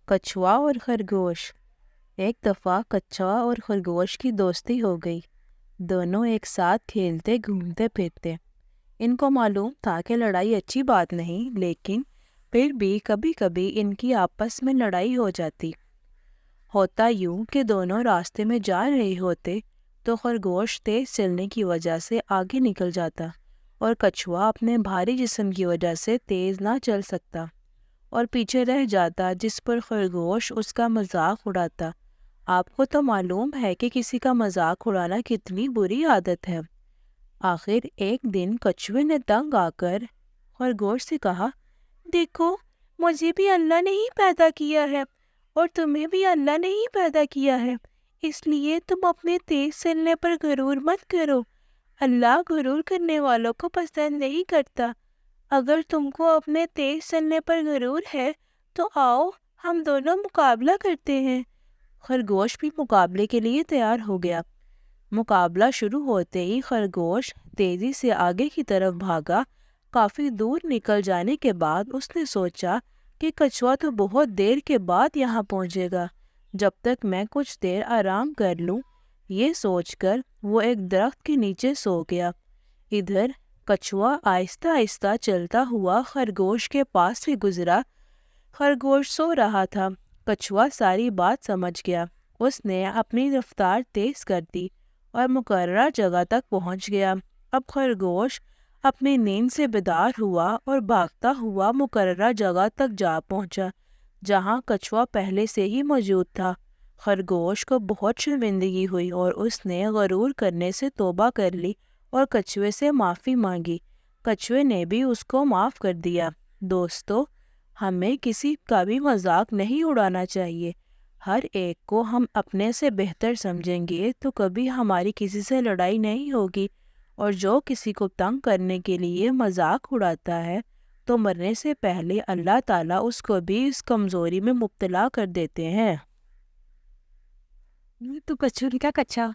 کچھوا اور خرگوش۔ ایک دفعہ کچھوا اور خرگوش کی دوستی ہو گئی۔ دونوں ایک ساتھ کھیلتے گھومتے پھرتے۔ ان کو معلوم تھا کہ لڑائی اچھی بات نہیں، لیکن پھر بھی کبھی کبھی ان کی آپس میں لڑائی ہو جاتی۔ ہوتا یوں کہ دونوں راستے میں جا رہے ہوتے تو خرگوش تیز چلنے کی وجہ سے آگے نکل جاتا اور کچھوا اپنے بھاری جسم کی وجہ سے تیز نہ چل سکتا اور پیچھے رہ جاتا، جس پر خرگوش اس کا مذاق اڑاتا۔ آپ کو تو معلوم ہے کہ کسی کا مذاق اڑانا کتنی بری عادت ہے۔ آخر ایک دن کچھوے نے تنگ آ کر خرگوش سے کہا، دیکھو، مجھے بھی اللہ نے ہی پیدا کیا ہے اور تمہیں بھی اللہ نے ہی پیدا کیا ہے، اس لیے تم اپنے تیز چلنے پر غرور مت کرو۔ اللہ غرور کرنے والوں کو پسند نہیں کرتا۔ اگر تم کو اپنے تیز چلنے پر غرور ہے تو آؤ ہم دونوں مقابلہ کرتے ہیں۔ خرگوش بھی مقابلے کے لیے تیار ہو گیا۔ مقابلہ شروع ہوتے ہی خرگوش تیزی سے آگے کی طرف بھاگا۔ کافی دور نکل جانے کے بعد اس نے سوچا کہ کچھوا تو بہت دیر کے بعد یہاں پہنچے گا، جب تک میں کچھ دیر آرام کر لوں۔ یہ سوچ کر وہ ایک درخت کے نیچے سو گیا۔ ادھر کچھوا آہستہ آہستہ چلتا ہوا خرگوش کے پاس سے گزرا۔ خرگوش سو رہا تھا۔ کچھوا ساری بات سمجھ گیا۔ اس نے اپنی رفتار تیز کر دی اور مقررہ جگہ تک پہنچ گیا۔ اب خرگوش اپنی نیند سے بیدار ہوا اور بھاگتا ہوا مقررہ جگہ تک جا پہنچا، جہاں کچھوا پہلے سے ہی موجود تھا۔ خرگوش کو بہت شرمندگی ہوئی اور اس نے غرور کرنے سے توبہ کر لی اور کچھوے سے معافی مانگی۔ کچھوے نے بھی اس کو معاف کر دیا۔ دوستو، ہمیں کسی کا بھی مذاق نہیں اڑانا چاہیے۔ ہر ایک کو ہم اپنے سے بہتر سمجھیں گے تو کبھی ہماری کسی سے لڑائی نہیں ہوگی، اور جو کسی کو تنگ کرنے کے لیے مذاق اڑاتا ہے تو مرنے سے پہلے اللہ تعالیٰ اس کو بھی اس کمزوری میں مبتلا کر دیتے ہیں۔ تو کچھو نے کہا، کچھا